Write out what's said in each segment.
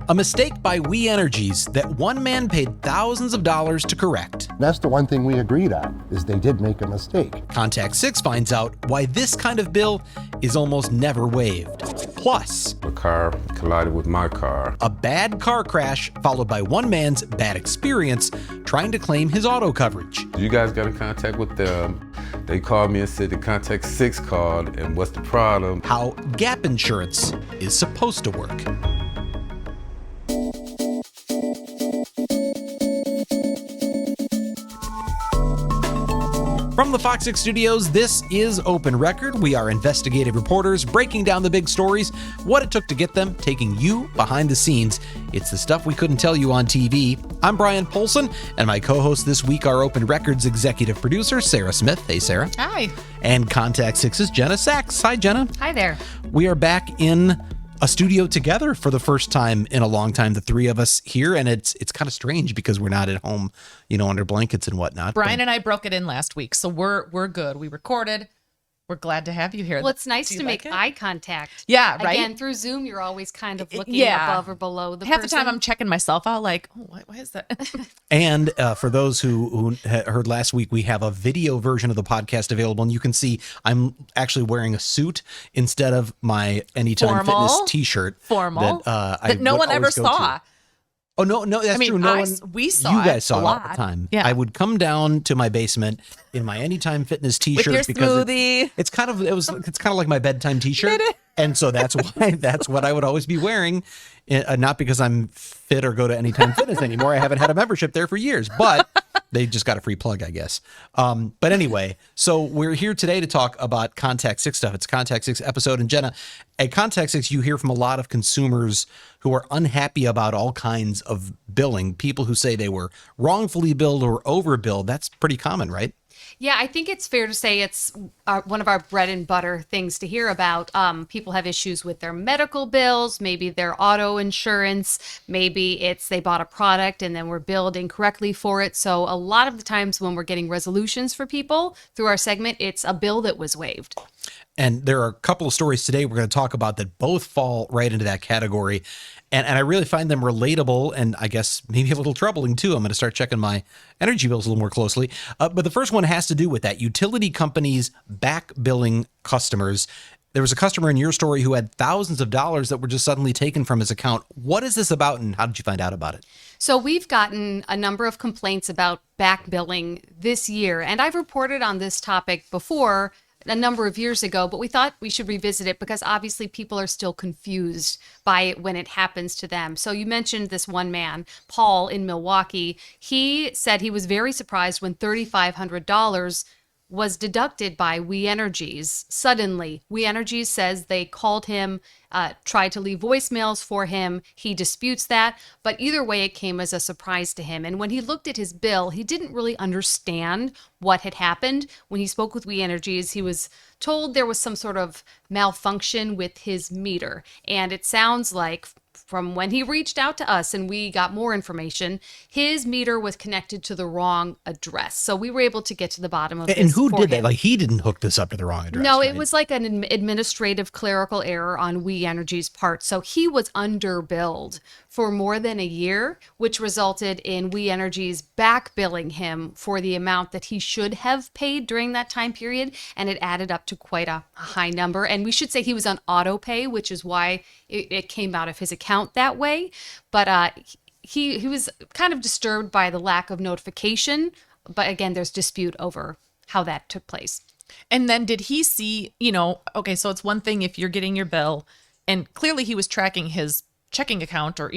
A mistake by We Energies that one man paid thousands of dollars to correct. That's the one thing we agreed on, is they did make a mistake. Contact 6 finds out why this kind of bill is almost never waived. Plus, A car collided with my car. a bad car crash followed by one man's bad experience trying to claim his auto coverage. You guys got in contact with them. They called me and said the Contact 6 called, and what's the problem? How gap insurance is supposed to work. From the FOX6 studios, this is Open Record. We are investigative reporters breaking down the big stories, what it took to get them, taking you behind the scenes. It's the stuff we couldn't tell you on TV. I'm Bryan Polcyn, and my co-host this week are Open Record's executive producer, Sarah Smith. Hey, Sarah. Hi. And Contact 6's Jenna Sachs. Hi, Jenna. Hi there. We are back in a studio together for the first time in a long time, the three of us here, and it's kind of strange because we're not at home, under blankets and whatnot. Bryan and I broke it in last week, so we're good. We recorded. We're glad to have you here. Well, it's nice to make eye contact. Yeah, right? Again, through Zoom, you're always kind of looking above or below the Half person. the time I'm checking myself out like, oh, why is that? And for those who heard last week, we have a video version of the podcast available, and you can see I'm actually wearing a suit instead of my Anytime Fitness t-shirt. Formal. That no one ever saw. Oh, no, that's true. We saw you guys saw a it lot. all the time. Yeah. I would come down to my basement in my Anytime Fitness t-shirt With your because smoothie. it's kind of like my bedtime t-shirt. And so that's what I would always be wearing. Not because I'm fit or go to Anytime Fitness anymore. I haven't had a membership there for years, but they just got a free plug, I guess. But anyway, so we're here today to talk about Contact 6 stuff. It's Contact 6 episode. And Jenna, at Contact 6, you hear from a lot of consumers who are unhappy about all kinds of billing. People who say they were wrongfully billed or overbilled. That's pretty common, right? Yeah, I think it's fair to say it's one of our bread and butter things to hear about. People have issues with their medical bills, maybe their auto insurance, maybe it's they bought a product and then were billed incorrectly for it. So a lot of the times when we're getting resolutions for people through our segment, it's a bill that was waived. And there are a couple of stories today we're going to talk about that both fall right into that category. And I really find them relatable and I guess maybe a little troubling too. I'm going to start checking my energy bills a little more closely. But the first one has to do with that. Utility companies back billing customers. There was a customer in your story who had thousands of dollars that were just suddenly taken from his account. What is this about and how did you find out about it? So we've gotten a number of complaints about back billing this year. And I've reported on this topic before a number of years ago, but we thought we should revisit it because obviously people are still confused by it when it happens to them. So you mentioned this one man, Paul in Milwaukee. He said he was very surprised when $3,500 was deducted by We Energies suddenly. We Energies says they called him, tried to leave voicemails for him. He disputes that, but either way, it came as a surprise to him. And when he looked at his bill, he didn't really understand what had happened. When he spoke with We Energies, he was told there was some sort of malfunction with his meter. And it sounds like from when he reached out to us and we got more information, his meter was connected to the wrong address. So we were able to get to the bottom of this. And who for did that? him. Like he didn't hook this up to the wrong address. No, right? it was like an administrative clerical error on We Energies' part. So he was underbilled for more than a year, which resulted in We Energies back billing him for the amount that he should have paid during that time period. And it added up to quite a high number. And we should say he was on auto pay, which is why it came out of his account that way. But he was kind of disturbed by the lack of notification. But again, there's dispute over how that took place. And then did he see, okay, so it's one thing if you're getting your bill and clearly he was tracking his checking account or,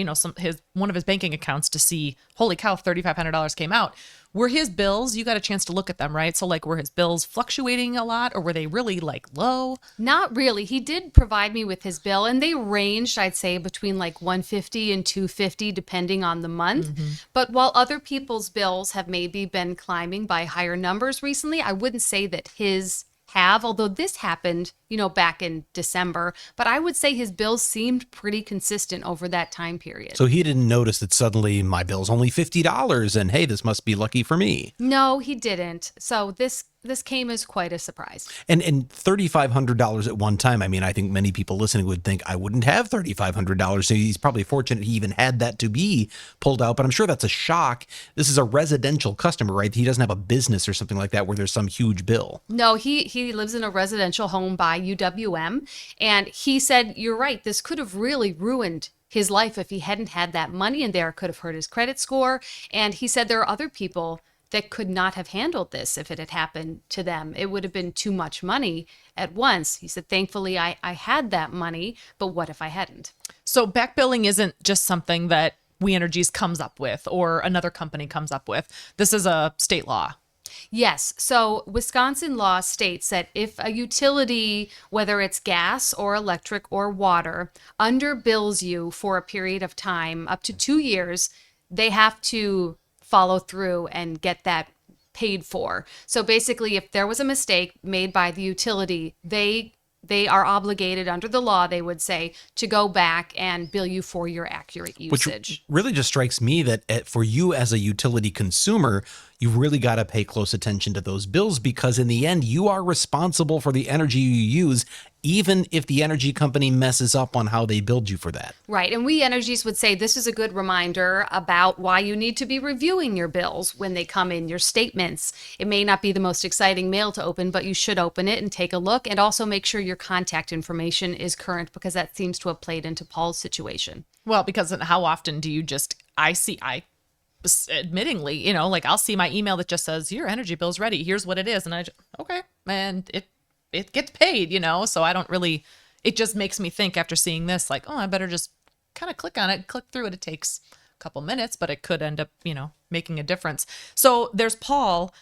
one of his banking accounts to see, holy cow, $3,500 came out. Were his bills, you got a chance to look at them, right? So were his bills fluctuating a lot or were they really low? Not really. He did provide me with his bill and they ranged, I'd say, between $150 and $250 depending on the month. Mm-hmm. But while other people's bills have maybe been climbing by higher numbers recently, I wouldn't say that his have, although this happened, back in December, but I would say his bills seemed pretty consistent over that time period. So he didn't notice that suddenly my bill's only $50 and hey, this must be lucky for me. No, he didn't. So this this came as quite a surprise. And $3,500 at one time. I mean, I think many people listening would think I wouldn't have $3,500. So he's probably fortunate he even had that to be pulled out. But I'm sure that's a shock. This is a residential customer, right? He doesn't have a business or something like that where there's some huge bill. No, he lives in a residential home by UWM. And he said, you're right, this could have really ruined his life if he hadn't had that money in there. It could have hurt his credit score. And he said there are other people that could not have handled this if it had happened to them. It would have been too much money at once. He said, thankfully, I had that money, but what if I hadn't? So back billing isn't just something that We Energies comes up with or another company comes up with. This is a state law. Yes. So Wisconsin law states that if a utility, whether it's gas or electric or water, underbills you for a period of time, up to 2 years, they have to follow through and get that paid for. So basically, if there was a mistake made by the utility, they are obligated under the law, they would say, to go back and bill you for your accurate usage. Which really just strikes me that for you as a utility consumer, you've really got to pay close attention to those bills, because in the end, you are responsible for the energy you use, even if the energy company messes up on how they billed you for that. Right. And We Energies would say this is a good reminder about why you need to be reviewing your bills when they come in, your statements. It may not be the most exciting mail to open, but you should open it and take a look, and also make sure your contact information is current, because that seems to have played into Paul's situation. Well, because how often do you admittingly, like I'll see my email that just says your energy bill's ready. Here's what it is. And okay. And it gets paid, so I don't really, it just makes me think after seeing this, like, oh, I better just kind of click on it, click through it. It takes a couple minutes, but it could end up, making a difference. So there's Paul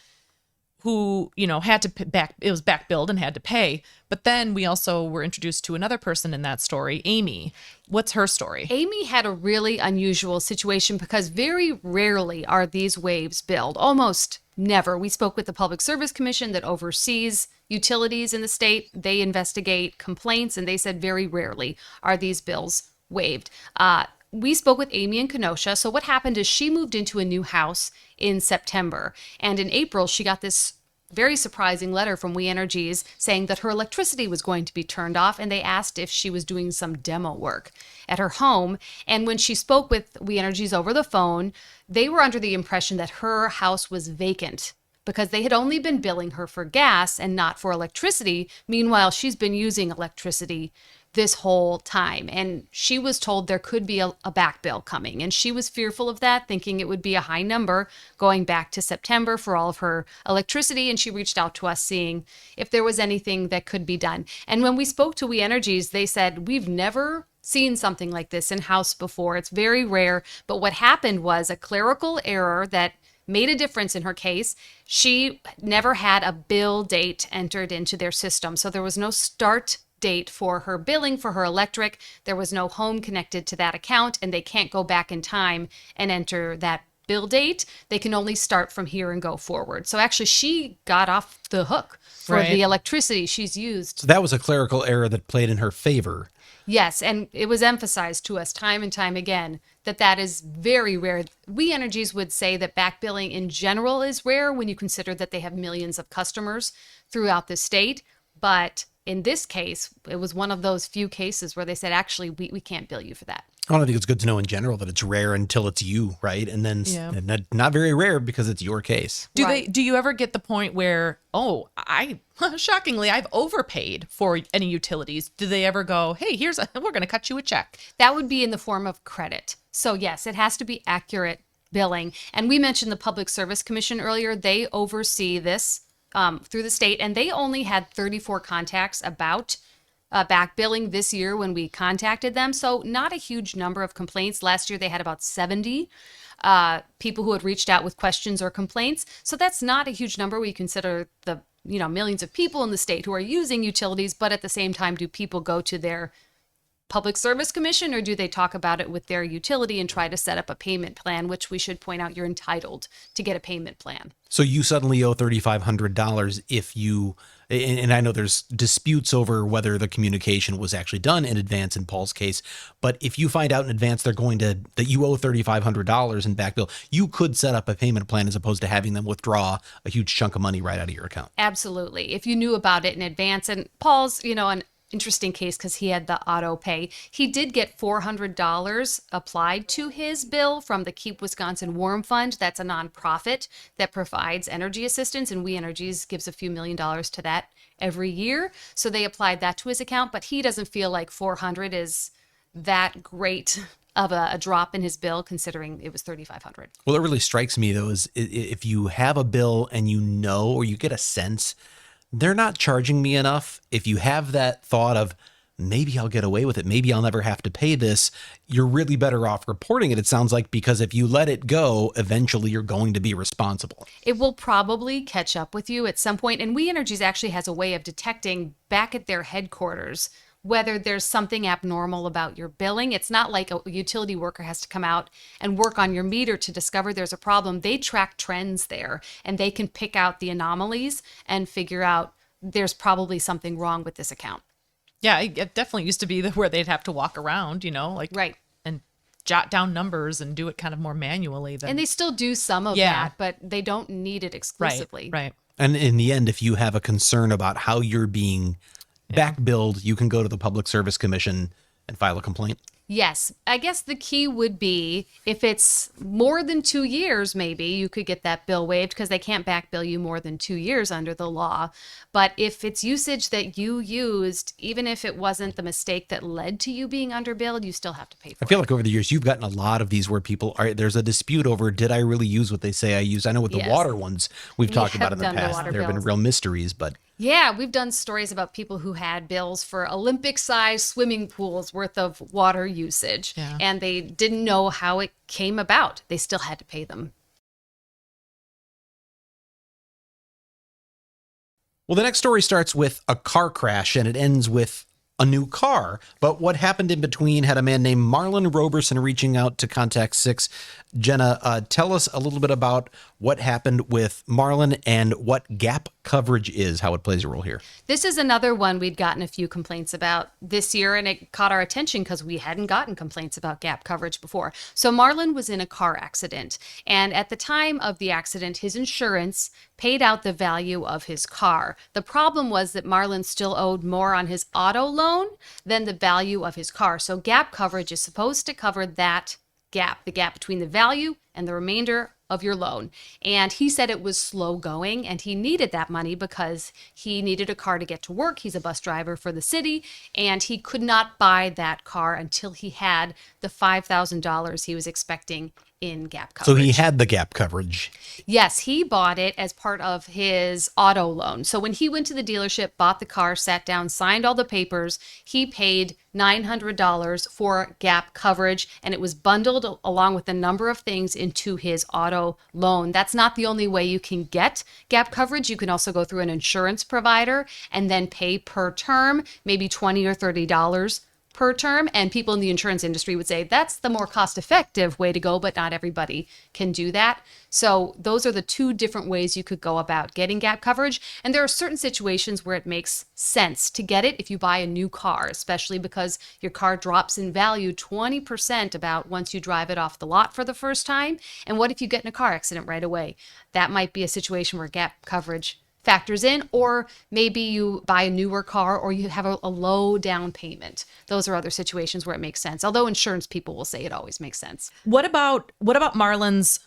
who, had to it was back billed and had to pay. But then we also were introduced to another person in that story, Amy. What's her story? Amy had a really unusual situation because very rarely are these waves billed. Almost never. We spoke with the Public Service Commission that oversees utilities in the state. They investigate complaints, and they said very rarely are these bills waived. We spoke with Amy in Kenosha. So what happened is she moved into a new house in September. And in April, she got this very surprising letter from We Energies saying that her electricity was going to be turned off, and they asked if she was doing some demo work at her home. And when she spoke with We Energies over the phone, they were under the impression that her house was vacant because they had only been billing her for gas and not for electricity. Meanwhile, she's been using electricity this whole time. And she was told there could be a back bill coming. And she was fearful of that, thinking it would be a high number going back to September for all of her electricity. And she reached out to us seeing if there was anything that could be done. And when we spoke to We Energies, they said, we've never seen something like this in-house before. It's very rare. But what happened was a clerical error that made a difference in her case. She never had a bill date entered into their system. So there was no start date for her billing for her electric. There was no home connected to that account, and they can't go back in time and enter that bill date. They can only start from here and go forward. So actually, she got off the hook for the electricity she's used. So that was a clerical error that played in her favor. Yes, and it was emphasized to us time and time again that is very rare. We Energies would say that back billing in general is rare when you consider that they have millions of customers throughout the state. But in this case, it was one of those few cases where they said, actually, we can't bill you for that. I don't think it's good to know in general that it's rare until it's you, right? And then not very rare because it's your case. Do you ever get the point where, shockingly, I've overpaid for any utilities? Do they ever go, hey, we're going to cut you a check? That would be in the form of credit. So yes, it has to be accurate billing. And we mentioned the Public Service Commission earlier. They oversee this through the state, and they only had 34 contacts about back billing this year when we contacted them. So not a huge number of complaints. Last year they had about 70 people who had reached out with questions or complaints. So that's not a huge number. We consider the millions of people in the state who are using utilities, but at the same time, do people go to their Public Service Commission, or do they talk about it with their utility and try to set up a payment plan, which we should point out you're entitled to get a payment plan. So you suddenly owe $3,500 if you, and I know there's disputes over whether the communication was actually done in advance in Paul's case, but if you find out in advance that you owe $3,500 in back bill, you could set up a payment plan as opposed to having them withdraw a huge chunk of money right out of your account. Absolutely. If you knew about it in advance, and Paul's, an interesting case because he had the auto pay. He did get $400 applied to his bill from the Keep Wisconsin Warm Fund. That's a nonprofit that provides energy assistance, and We Energies gives a few $1,000,000 to that every year. So they applied that to his account, but he doesn't feel like 400 is that great of a drop in his bill considering it was $3,500. Well, it really strikes me though is if you have a bill and or you get a sense they're not charging me enough. If you have that thought of maybe I'll get away with it, maybe I'll never have to pay this, you're really better off reporting it. It sounds like, because if you let it go, eventually you're going to be responsible. It will probably catch up with you at some point. And We Energies actually has a way of detecting back at their headquarters whether there's something abnormal about your billing. It's not like a utility worker has to come out and work on your meter to discover there's a problem. They track trends there, and they can pick out the anomalies and figure out there's probably something wrong with this account. Yeah, it definitely used to be where they'd have to walk around, Right. and jot down numbers and do it kind of more manually. And they still do some of that, but they don't need it exclusively. Right. And in the end, if you have a concern about how you're being back billed, you can go to the Public Service Commission and file a complaint. Yes. I guess the key would be if it's more than 2 years, maybe you could get that bill waived because they can't back bill you more than 2 years under the law. But if it's usage that you used, even if it wasn't the mistake that led to you being underbilled, you still have to pay for it. I feel like over the years, you've gotten a lot of these where there's a dispute over, did I really use what they say I used? I know with the Yes. water ones we've talked about in have the done the past, water there have been bills. real mysteries, but Yeah, we've done stories about people who had bills for Olympic-sized swimming pools worth of water usage, and they didn't know how it came about. They still had to pay them. Well, the next story starts with a car crash and it ends with a new car. But what happened in between had a man named Marlon Roberson reaching out to Contact 6. Jenna, tell us a little bit about what happened with Marlon and what gap coverage is, how it plays a role here. This is another one we'd gotten a few complaints about this year, and it caught our attention because we hadn't gotten complaints about gap coverage before. So Marlon was in a car accident, and at the time of the accident, his insurance paid out the value of his car. The problem was that Marlon still owed more on his auto loan than the value of his car. So gap coverage is supposed to cover that gap, the gap between the value and the remainder of your loan. And he said it was slow going and he needed that money because he needed a car to get to work. He's a bus driver for the city, and he could not buy that car until he had the $5,000 he was expecting in gap coverage. So he had the gap coverage. Yes, he bought it as part of his auto loan. So when he went to the dealership, bought the car, sat down, signed all the papers, he paid $900 for gap coverage, and it was bundled along with a number of things into his auto loan. That's not the only way you can get gap coverage. You can also go through an insurance provider and then pay per term, maybe $20 or $30 per term. And people in the insurance industry would say that's the more cost-effective way to go, but not everybody can do that. So those are the two different ways you could go about getting gap coverage. And there are certain situations where it makes sense to get it if you buy a new car, especially because your car drops in value 20% about once you drive it off the lot for the first time. And what if you get in a car accident right away? That might be a situation where gap coverage factors in, or maybe you buy a newer car or you have a low down payment. Those are other situations where it makes sense. Although insurance people will say it always makes sense. What about Marlon's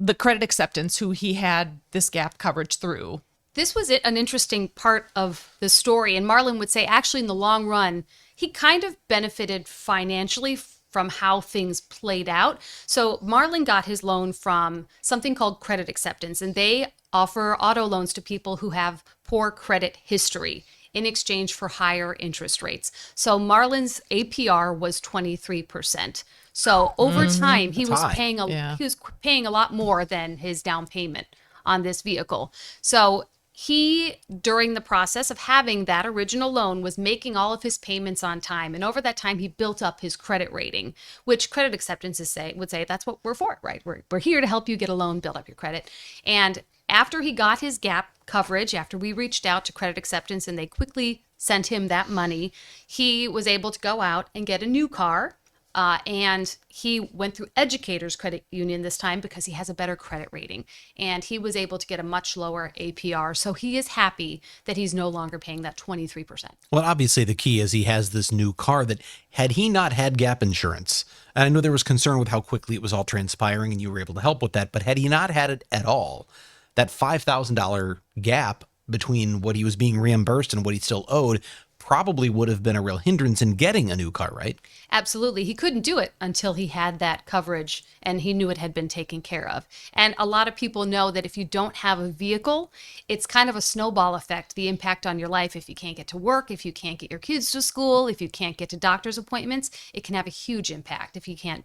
the credit acceptance who he had this gap coverage through? This was an interesting part of the story. And Marlon would say, actually, in the long run, he kind of benefited financially from how things played out. So Marlon got his loan from something called credit acceptance, and they offer auto loans to people who have poor credit history in exchange for higher interest rates. So Marlon's APR was 23%. So over time, he was high. paying a lot more than his down payment on this vehicle. So He, during the process of having that original loan, was making all of his payments on time. And over that time, he built up his credit rating, which credit acceptances would say that's what we're for, right? We're here to help you get a loan, build up your credit. And after he got his gap coverage, after we reached out to credit acceptance and they quickly sent him that money, he was able to go out and get a new car. And he went through Educator's credit union this time because he has a better credit rating. And he was able to get a much lower APR. So he is happy that he's no longer paying that 23%. Well, obviously the key is he has this new car that had he not had gap insurance, and I know there was concern with how quickly it was all transpiring and you were able to help with that, but had he not had it at all, that $5,000 gap between what he was being reimbursed and what he still owed probably would have been a real hindrance in getting a new car, right? Absolutely. He couldn't do it until he had that coverage and he knew it had been taken care of. And a lot of people know that if you don't have a vehicle, it's kind of a snowball effect, the impact on your life. If you can't get to work, if you can't get your kids to school, if you can't get to doctor's appointments, it can have a huge impact if you can't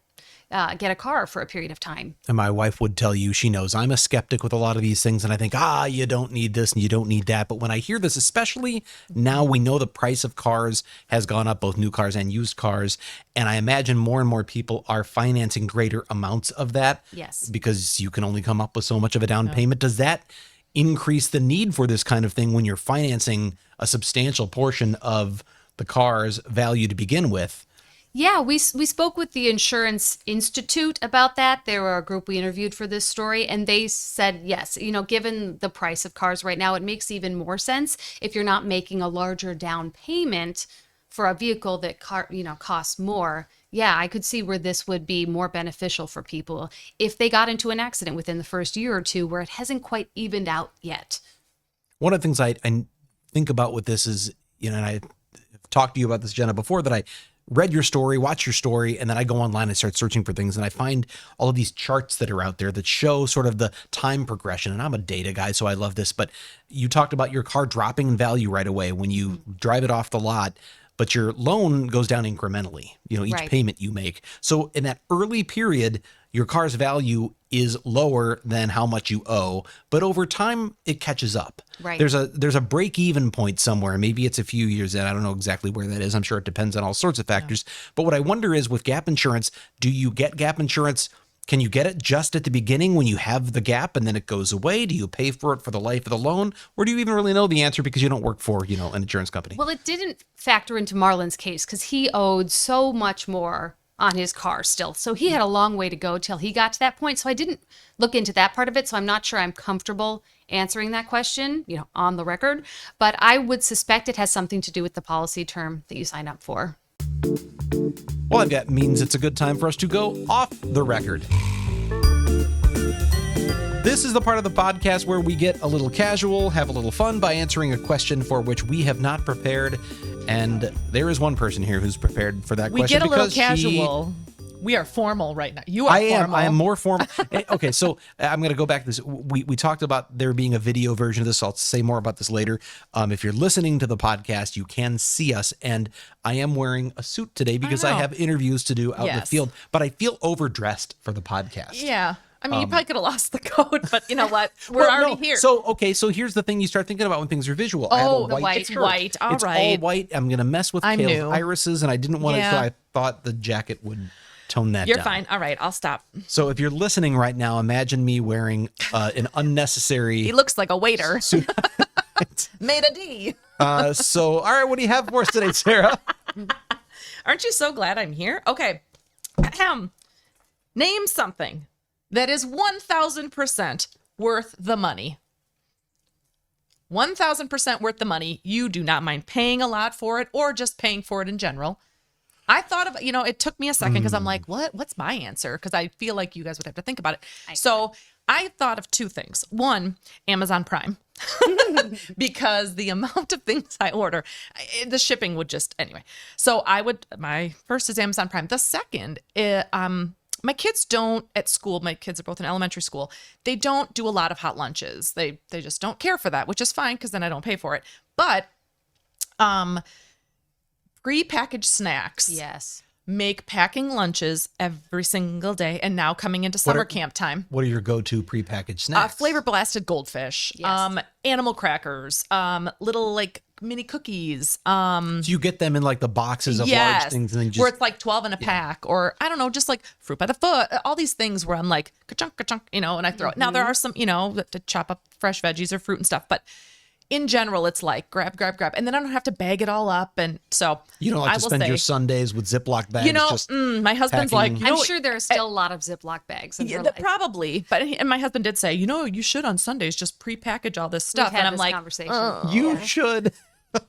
get a car for a period of time. And my wife would tell you, she knows I'm a skeptic with a lot of these things. And I think, you don't need this and you don't need that. But when I hear this, especially now we know the price of cars has gone up, both new cars and used cars. And I imagine more and more people are financing greater amounts of that. Yes. Because you can only come up with so much of a down payment. Does that increase the need for this kind of thing when you're financing a substantial portion of the car's value to begin with? Yeah, we spoke with the Insurance Institute about that. They were a group we interviewed for this story, and they said, yes, given the price of cars right now, it makes even more sense if you're not making a larger down payment for a vehicle that costs more. Yeah, I could see where this would be more beneficial for people if they got into an accident within the first year or two where it hasn't quite evened out yet. One of the things I think about with this is, and I've talked to you about this, Jenna, before, that I read your story, watch your story, and then I go online and start searching for things, and I find all of these charts that are out there that show sort of the time progression. And I'm a data guy, so I love this, but you talked about your car dropping in value right away when you drive it off the lot, but your loan goes down incrementally, each Right. payment you make. So in that early period, your car's value is lower than how much you owe, but over time it catches up. Right. There's a break-even point somewhere. Maybe it's a few years in. I don't know exactly where that is. I'm sure it depends on all sorts of factors. But what I wonder is, with gap insurance, do you get gap insurance? Can you get it just at the beginning when you have the gap and then it goes away? Do you pay for it for the life of the loan? Or do you even really know the answer because you don't work for, an insurance company? Well, it didn't factor into Marlon's case because he owed so much more on his car still. So he had a long way to go till he got to that point. So I didn't look into that part of it. So I'm not sure I'm comfortable answering that question, on the record. But I would suspect it has something to do with the policy term that you sign up for. Well, that means it's a good time for us to go off the record. This is the part of the podcast where we get a little casual, have a little fun by answering a question for which we have not prepared. And there is one person here who's prepared for that We question. get a little because casual. We are formal right now. You are formal. I am more formal. Okay, so I'm going to go back to this. We talked about there being a video version of this. I'll say more about this later. If you're listening to the podcast, you can see us. And I am wearing a suit today because I know. have interviews to do out in the Yes. field. But I feel overdressed for the podcast. Yeah. I mean, you probably could have lost the code, but you know what? We're Well, already no. here. So here's the thing you start thinking about when things are visual. I have Oh, a the white white. shirt. It's white. All It's all right. white. I'm going to mess with I'm Kale's new. irises, and I didn't want to, so Yeah. I thought the jacket would tone that You're down. fine. All right, I'll stop. So if you're listening right now, imagine me wearing an unnecessary He looks like a waiter. suit. Made a D. So, all right, what do you have for us today, Sarah? Aren't you so glad I'm here? Okay. Ahem. Name something that is 1,000% worth the money. 1,000% worth the money. You do not mind paying a lot for it or just paying for it in general. I thought of, it took me a second because I'm like, what's my answer? Because I feel like you guys would have to think about it. So I thought of two things. One, Amazon Prime. Because the amount of things I order, the shipping would just, anyway. So my first is Amazon Prime. The second, my kids don't at school, my kids are both in elementary school, they don't do a lot of hot lunches. They just don't care for that, which is fine because then I don't pay for it. But prepackaged snacks. Yes. make packing lunches every single day. And now coming into summer camp time. What are your go-to prepackaged snacks? Flavor blasted goldfish, Yes. animal crackers, little like mini cookies. So you get them in like the boxes of large Yes, things, and then where just it's like 12 in a pack, or I don't know, just like fruit by the foot, all these things where I'm like ka-chunk, ka-chunk, and I throw it. Now there are some, to chop up fresh veggies or fruit and stuff, but in general, it's like grab, and then I don't have to bag it all up, and so you don't like I to will spend say, your Sundays with Ziploc bags. just my husband's packing. like, I'm sure there are still a lot of Ziploc bags in your life. probably, and my husband did say, you should on Sundays just pre-package all this stuff, We've had and I'm this like, conversation. you should.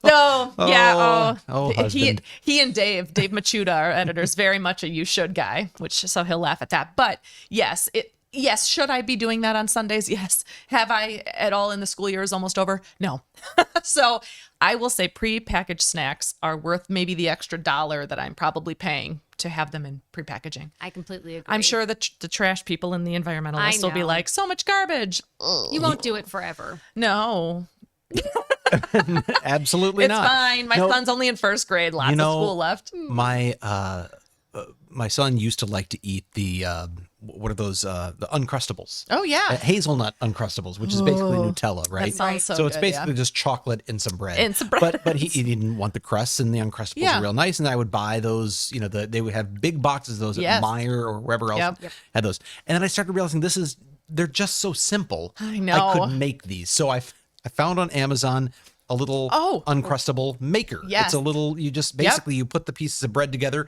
no, yeah, husband. he and Dave Machuda, our editors, very much a you should guy, so he'll laugh at that. But yes, should I be doing that on Sundays? Yes. Have I at all in the school year is almost over? No. So I will say pre-packaged snacks are worth maybe the extra $1 that I'm probably paying to have them in pre-packaging. I completely agree. I'm sure the trash people and the environmentalists will be know. like, so much garbage. You won't do it forever. No, Absolutely it's not. fine. My son's only in first grade. Lots of school left. My son used to like to eat the what are those the Uncrustables. Oh yeah. Hazelnut Uncrustables, which is basically Nutella, right? That sounds so it's good, basically yeah. just chocolate and some bread. And some bread. But he didn't want the crusts, and the Uncrustables Yeah. are real nice. And I would buy those. They would have big boxes of those Yes. at Meijer or wherever else Yep. had those. And then I started realizing they're just so simple. I know. I could make these. So I found on Amazon a little Uncrustable maker. Yes. It's a little, you just basically you put the pieces of bread together.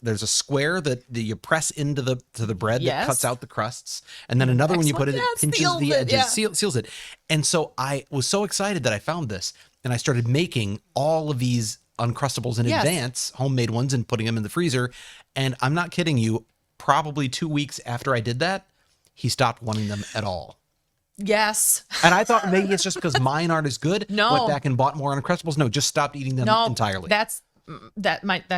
There's a square that you press into the bread that Yes. cuts out the crusts, and then another one you put it, Excellent. it pinches Seals the it, edges, yeah. seals it. And so I was so excited that I found this, and I started making all of these Uncrustables in Yes. advance, homemade ones, and putting them in the freezer. And I'm not kidding you, probably 2 weeks after I did that, he stopped wanting them at all. Yes. And I thought maybe it's just because mine aren't as good. No. Went back and bought more Uncrustables. No, just stopped eating them No, entirely. that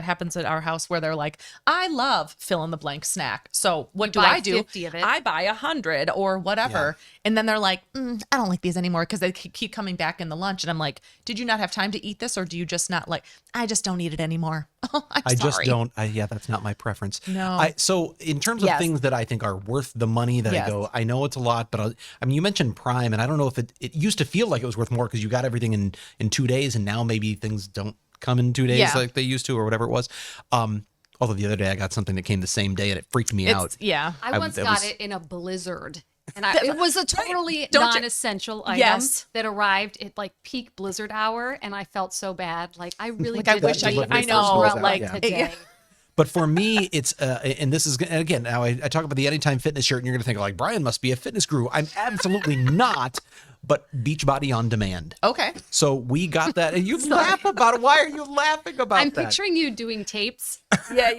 happens at our house where they're like, I love fill in the blank snack. So what do buy I do? 50 of it. I buy 100 or whatever. And then they're like, I don't like these anymore because they keep coming back in the lunch. And I'm like, did you not have time to eat this, or do you just not like? I just don't eat it anymore. I'm I just sorry. don't. That's not my preference. No. So in terms of Yes. things that I think are worth the money that Yes. I go, I know it's a lot, but you mentioned Prime, and I don't know if it used to feel like it was worth more because you got everything in 2 days, and now maybe things don't come in 2 days Yeah. like they used to or whatever it was. Although the other day I got something that came the same day and it freaked me out. Yeah. I once that got was- it in a blizzard. And it was a totally Don't you- non-essential item Yes. that arrived at like peak blizzard hour, and I felt so bad. Like I really Like, I did wish I- leave I this know, umbrella like, today. yeah. But for me, it's and this is, and again, now I talk about the Anytime Fitness shirt, and you're going to think like Bryan must be a fitness guru. I'm absolutely not, but Beachbody on Demand. Okay. So we got that, and you laugh about it. Why are you laughing about I'm that? picturing you doing tapes. Yeah.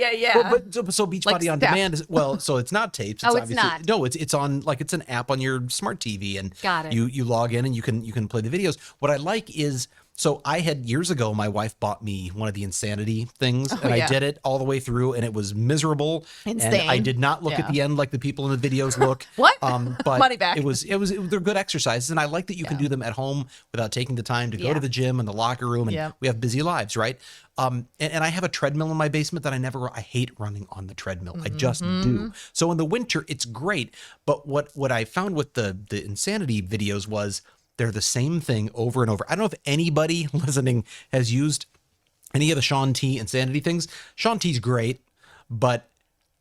So Beachbody Like on step. Demand is so it's not tapes. Oh, it's obviously, not. No, it's on like it's an app on your smart TV, and Got it. You log in and you can play the videos. What I like is. So I had years ago, my wife bought me one of the Insanity things, and I yeah. did it all the way through, and it was miserable. Insane. And I did not look at Yeah. the end like the people in the videos look. What? But Money back. It was they're good exercises, and I like that you can do them at home without taking the time to go Yeah. to the gym and the locker room, and Yeah. we have busy lives, right? And I have a treadmill in my basement that I hate running on the treadmill. I just do. So in the winter, it's great. But what I found with the Insanity videos was they're the same thing over and over. I don't know if anybody listening has used any of the Shaun T Insanity things. Shaun T's great, but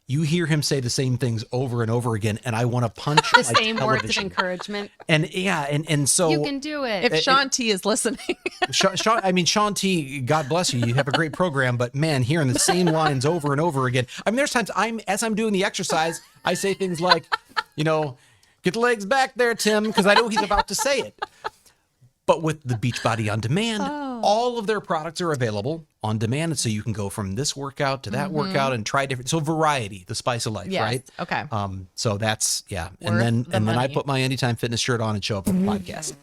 you hear him say the same things over and over again, and I want to punch The my same words of television. encouragement. And yeah, and so You can do it. If Shaun T is listening, Shaun T, God bless you. You have a great program, but man, hearing the same lines over and over again. I mean, there's times as I'm doing the exercise, I say things like, get the legs back there, Tim, because I know he's about to say it. But with the Beachbody on Demand, all of their products are available on demand, and so you can go from this workout to that workout and try different. So variety, the spice of life, Yes. right? Okay. So that's Worth and then the I money. put my Anytime Fitness shirt on and show up on the podcast.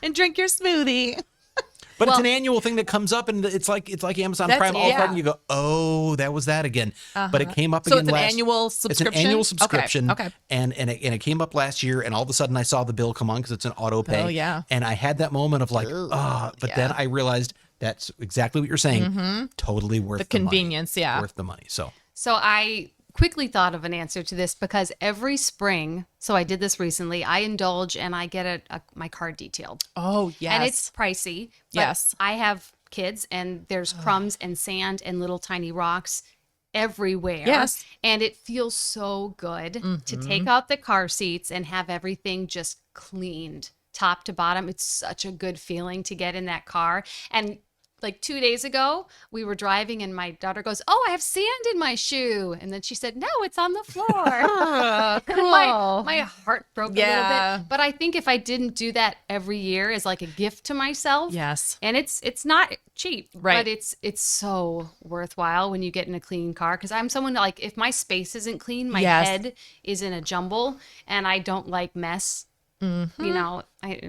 and drink your smoothie. But it's Well- an annual thing that comes up, and it's like Amazon That's- Prime. All of a yeah. sudden, you go, "Oh, that was that again." But it came up So again. it's an last, annual It's an subscription? annual Okay, subscription. okay. And it came up last year, and all of a sudden, I saw the bill come on because it's an auto pay. Oh, yeah. And I had that moment of like, but then I realized That's exactly what you're saying. Totally worth The the money. convenience, yeah. Worth the money. So So I quickly thought of an answer to this because every spring, so I did this recently, I indulge and I get my car detailed. Oh, yes. And it's pricey. But Yes. I have kids and there's crumbs and sand and little tiny rocks everywhere. Yes. And it feels so good to take out the car seats and have everything just cleaned top to bottom. It's such a good feeling to get in that car. And like 2 days ago, we were driving and my daughter goes, "Oh, I have sand in my shoe." And then she said, "No, it's on the floor." Cool. my heart broke a Yeah. little bit. But I think if I didn't do that every year as like a gift to myself, Yes. and it's not cheap, Right. but it's so worthwhile when you get in a clean car. Because I'm someone like, if my space isn't clean, my Yes. head is in a jumble, and I don't like mess. You know, I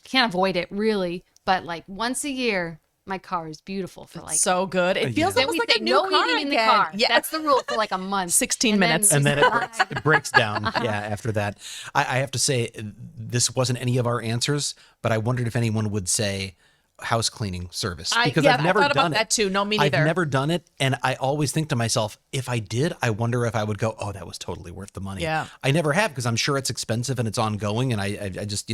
can't avoid it really, but like once a year, my car is beautiful for like. So good. It feels Then almost we like a say new no car eating in the again. car. Yeah. That's the rule for like a month. 16 minutes. and then it breaks down. Yeah, after that. I have to say, this wasn't any of our answers, but I wondered if anyone would say house cleaning service. Because I've never I thought done about it. that too. No, me neither. I've never done it, and I always think to myself, if I did, I wonder if I would go, "Oh, that was totally worth the money." Yeah. I never have because I'm sure it's expensive and it's ongoing, and I just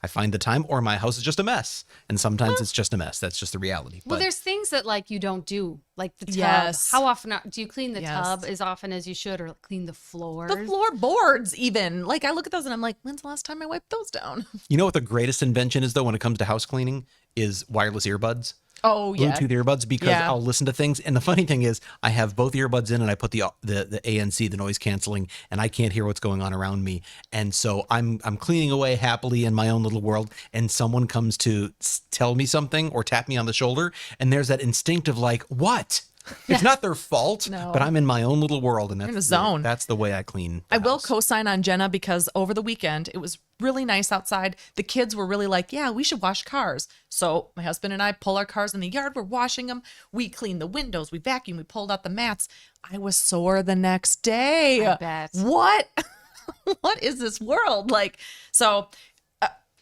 I find the time, or my house is just a mess, and sometimes it's just a mess. That's just the reality. Well, But there's things that like you don't do, like the tub. Yes. How often do you clean the Yes. tub as often as you should, or clean the floors? The floorboards, even. Like, I look at those and I'm like, when's the last time I wiped those down? you know what the greatest invention is though when it comes to house cleaning is wireless earbuds. Oh, yeah. Bluetooth earbuds, because Yeah. I'll listen to things. And the funny thing is, I have both earbuds in, and I put the ANC, the noise canceling, and I can't hear what's going on around me. And so I'm cleaning away happily in my own little world, and someone comes to tell me something or tap me on the shoulder, and there's that instinctive like, what? It's not their fault, No. but I'm in my own little world, and that's in the zone. That's the way I clean. I the will house. co-sign on Jenna because over the weekend it was really nice outside. The kids were really like, yeah, we should wash cars. So my husband and I pull our cars in the yard. We're washing them. We clean the windows. We vacuum. We pulled out the mats. I was sore the next day. I bet. What? What is this world? Like, so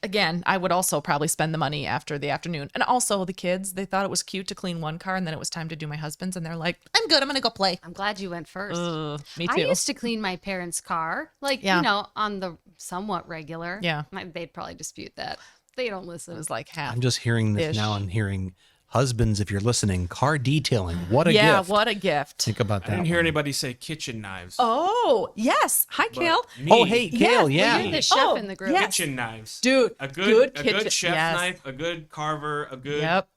again, I would also probably spend the money after the afternoon. And also the kids, they thought it was cute to clean one car and then it was time to do my husband's. And they're like, I'm good. I'm going to go play. I'm glad you went first. Me I too. used to clean my parents' car, like, Yeah. on the somewhat regular. Yeah. They'd probably dispute that. They don't It listen. was like half. I'm just hearing this Ish. now. I'm hearing husbands, if you're listening, car detailing. What a yeah, gift. what a gift. Think about I that. didn't hear one. anybody say kitchen knives. Oh, yes. Hi, Kale. Me, Oh, hey, Gail, Yes, yeah. You're the chef Oh, in the group. yes. kitchen knives, Dude, A good good kitchen- chef yes. knife, a good carver, a good Yep.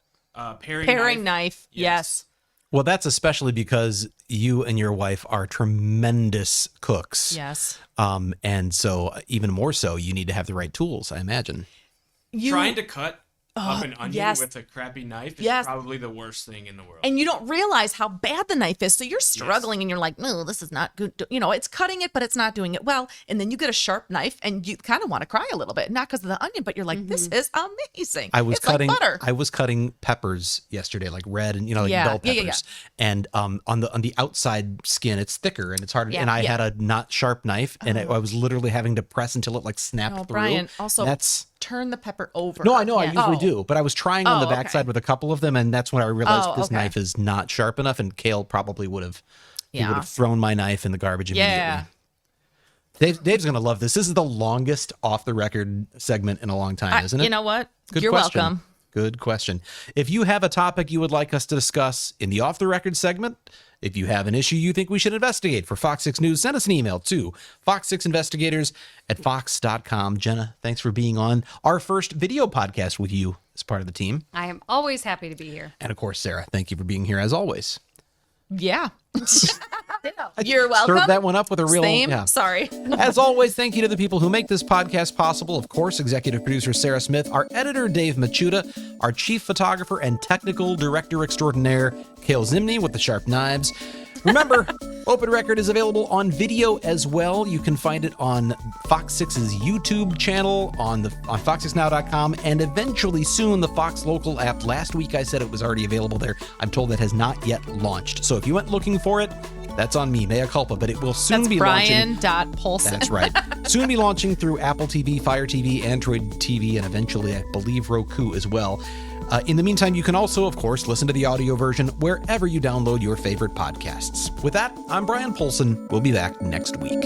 paring Knife. Yes. Yes. Well, that's especially because you and your wife are tremendous cooks. Yes. And so even more so, you need to have the right tools, I imagine. Trying to cut up an onion yes. with a crappy knife is Yes. probably the worst thing in the world. And you don't realize how bad the knife is. So you're struggling and you're like, no, this is not good. You know, it's cutting it, but it's not doing it well. And then you get a sharp knife and you kind of want to cry a little bit. Not because of the onion, but you're like, this is amazing. I was it's cutting like butter. I was cutting peppers yesterday, like red and like Yeah, bell yeah, peppers. yeah, And on the outside skin, it's thicker and it's harder. Yeah, and I yeah. had a not sharp knife, and I was literally having to press until it like snapped Oh, through. Brian, also that's turn the pepper over. no, I know I Yeah. usually Oh. do, but I was trying on the Oh, backside okay. with a couple of them, and that's when I realized Oh, this okay. knife is not sharp enough. And Kale probably would have. He would Yeah. have thrown my knife in the garbage immediately. Yeah. Dave's gonna love this. This is the longest off the record segment in a long time, isn't it? You know what? Good You're question. welcome. Good question. If you have a topic you would like us to discuss in the off the record segment, if you have an issue you think we should investigate for Fox 6 News, send us an email to fox6investigators@fox.com. Jenna, thanks for being on our first video podcast with you as part of the team. I am always happy to be here. And of course, Sarah, thank you for being here as always. Yeah. You're welcome. Serve that one up with a real Same. yeah. Sorry. As always, thank you to the people who make this podcast possible. Of course, executive producer Sarah Smith, our editor Dave Machuda, our chief photographer and technical director extraordinaire Kale Zimney with the sharp knives. Remember, Open Record is available on video as well. You can find it on Fox 6's YouTube channel, on fox6now.com, and eventually soon the Fox Local app. Last week I said it was already available there. I'm told that has not yet launched. So if you went looking for it, that's on me, mea culpa, but it will soon That's be launching. Brian.Polcyn. That's right. Soon be launching through Apple TV, Fire TV, Android TV, and eventually, I believe, Roku as well. In the meantime, you can also, of course, listen to the audio version wherever you download your favorite podcasts. With that, I'm Bryan Polcyn. We'll be back next week.